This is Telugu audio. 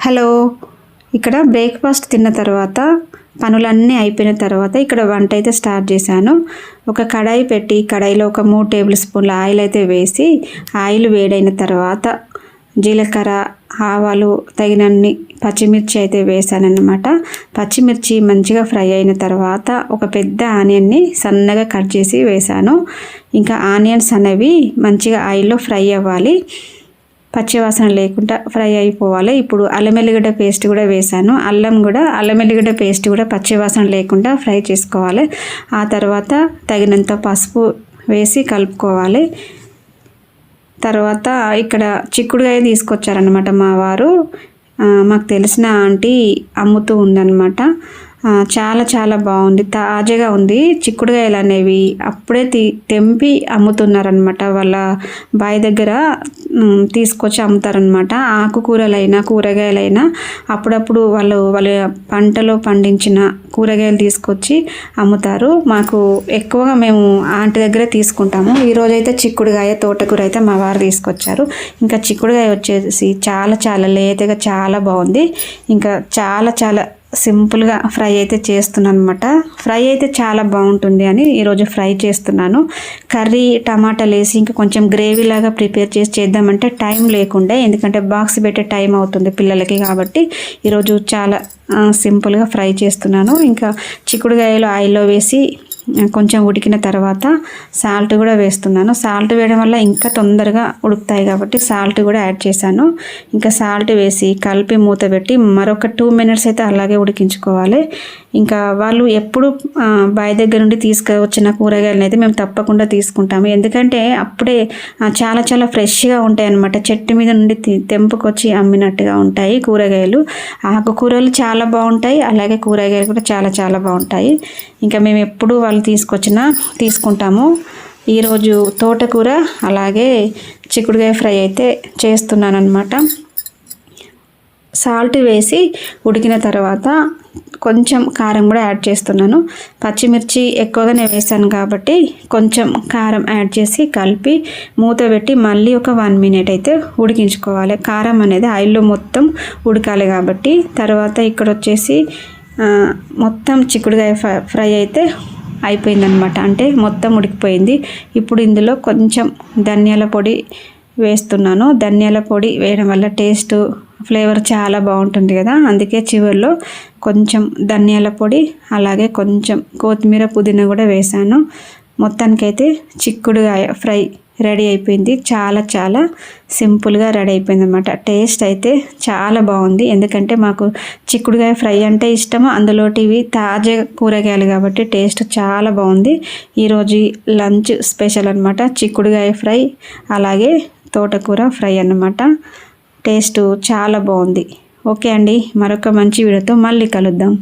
హలో. ఇక్కడ బ్రేక్ఫాస్ట్ తిన్న తర్వాత పనులన్నీ అయిపోయిన తర్వాత ఇక్కడ వంట అయితే స్టార్ట్ చేశాను. ఒక కడాయి పెట్టి కడాయిలో ఒక 3 టేబుల్ స్పూన్ల ఆయిల్ అయితే వేసి ఆయిల్ వేడైన తర్వాత జీలకర్ర, ఆవాలు, తగినన్ని పచ్చిమిర్చి అయితే వేసానన్నమాట. పచ్చిమిర్చి మంచిగా ఫ్రై అయిన తర్వాత ఒక పెద్ద ఆనియన్ని సన్నగా కట్ చేసి వేసాను. ఇంకా ఆనియన్స్ అనేవి మంచిగా ఆయిల్లో ఫ్రై అవ్వాలి, పచ్చివాసన లేకుండా ఫ్రై అయిపోవాలి. ఇప్పుడు అల్లం ఎల్లిగడ్డ పేస్ట్ కూడా వేసాను. అల్లం ఎల్లిగడ్డ పేస్ట్ కూడా పచ్చివాసన లేకుండా ఫ్రై చేసుకోవాలి. ఆ తర్వాత తగినంత పసుపు వేసి కలుపుకోవాలి. తర్వాత ఇక్కడ చిక్కుడుకాయ తీసుకొచ్చారనమాట మా వారు. మాకు తెలిసిన ఆంటీ అమ్ముతూ ఉందన్నమాట. చాలా చాలా బాగుంది, తాజాగా ఉంది. చిక్కుడుకాయలు అనేవి అప్పుడే తెంపి అమ్ముతున్నారనమాట. వాళ్ళ బావి దగ్గర తీసుకొచ్చి అమ్ముతారనమాట. ఆకుకూరలైనా కూరగాయలైనా అప్పుడప్పుడు వాళ్ళ పంటలో పండించిన కూరగాయలు తీసుకొచ్చి అమ్ముతారు. మాకు ఎక్కువగా మేము ఆంటీ దగ్గరే తీసుకుంటాము. ఈరోజైతే చిక్కుడుకాయ, తోటకూర అయితే మా వారు తీసుకొచ్చారు. ఇంకా చిక్కుడుకాయ వచ్చేసి చాలా చాలా లేతగా చాలా బాగుంది. ఇంకా చాలా చాలా సింపుల్గా ఫ్రై అయితే చేస్తున్నాను అనమాట. ఫ్రై అయితే చాలా బాగుంటుంది అని ఈరోజు ఫ్రై చేస్తున్నాను. కర్రీ టమాటాలు వేసి ఇంకా కొంచెం గ్రేవీ లాగా ప్రిపేర్ చేద్దామంటే టైం లేకుండే, ఎందుకంటే బాక్స్ పెట్టే టైం అవుతుంది పిల్లలకి. కాబట్టి ఈరోజు చాలా సింపుల్గా ఫ్రై చేస్తున్నాను. ఇంకా చిక్కుడుకాయలు ఆయిల్లో వేసి కొంచెం ఉడికిన తర్వాత సాల్ట్ కూడా వేస్తున్నాను. సాల్ట్ వేయడం వల్ల ఇంకా తొందరగా ఉడుకుతాయి కాబట్టి సాల్ట్ కూడా యాడ్ చేశాను. ఇంకా సాల్ట్ వేసి కలిపి మూత పెట్టి మరొక 2 మినిట్స్ అయితే అలాగే ఉడికించుకోవాలి. ఇంకా వాళ్ళు ఎప్పుడు బావి దగ్గర నుండి తీసుకువచ్చిన కూరగాయలను అయితే మేము తప్పకుండా తీసుకుంటాము. ఎందుకంటే అప్పుడే చాలా చాలా ఫ్రెష్గా ఉంటాయి అన్నమాట. చెట్టు మీద నుండి తెంపుకొచ్చి అమ్మినట్టుగా ఉంటాయి కూరగాయలు. ఆకుకూరలు చాలా బాగుంటాయి, అలాగే కూరగాయలు కూడా చాలా చాలా బాగుంటాయి. ఇంకా మేము ఎప్పుడు వాళ్ళు తీసుకుంటాము. ఈరోజు తోటకూర అలాగే చిక్కుడుకాయ ఫ్రై అయితే చేస్తున్నాను అనమాట. సాల్ట్ వేసి ఉడికిన తర్వాత కొంచెం కారం కూడా యాడ్ చేస్తున్నాను. పచ్చిమిర్చి ఎక్కువగానే వేసాను కాబట్టి కొంచెం కారం యాడ్ చేసి కలిపి మూత పెట్టి మళ్ళీ ఒక 1 మినిట్ అయితే ఉడికించుకోవాలి. కారం అనేది ఆయిల్లో మొత్తం ఉడకాలి కాబట్టి. తర్వాత ఇక్కడ వచ్చేసి మొత్తం చిక్కుడుకాయ ఫ్రై అయితే అయిపోయిందనమాట. అంటే మొత్తం ఉడికిపోయింది. ఇప్పుడు ఇందులో కొంచెం ధనియాల పొడి వేస్తున్నాను. ధనియాల పొడి వేయడం వల్ల టేస్ట్, ఫ్లేవర్ చాలా బాగుంటుంది కదా. అందుకే చివరిలో కొంచెం ధనియాల పొడి అలాగే కొంచెం కొత్తిమీర, పుదీనా కూడా వేసాను. మొత్తానికైతే చిక్కుడుకాయ ఫ్రై రెడీ అయిపోయింది. చాలా చాలా సింపుల్గా రెడీ అయిపోయింది అనమాట. టేస్ట్ అయితే చాలా బాగుంది. ఎందుకంటే మాకు చిక్కుడుకాయ ఫ్రై అంటే ఇష్టము, అందులోటివి తాజా కూరగాయలు కాబట్టి టేస్ట్ చాలా బాగుంది. ఈరోజు లంచ్ స్పెషల్ అనమాట. చిక్కుడుకాయ ఫ్రై అలాగే తోటకూర ఫ్రై అన్నమాట. టేస్ట్ చాలా బాగుంది. ఓకే అండి, మరొక మంచి వీడియోతో మళ్ళీ కలుద్దాం.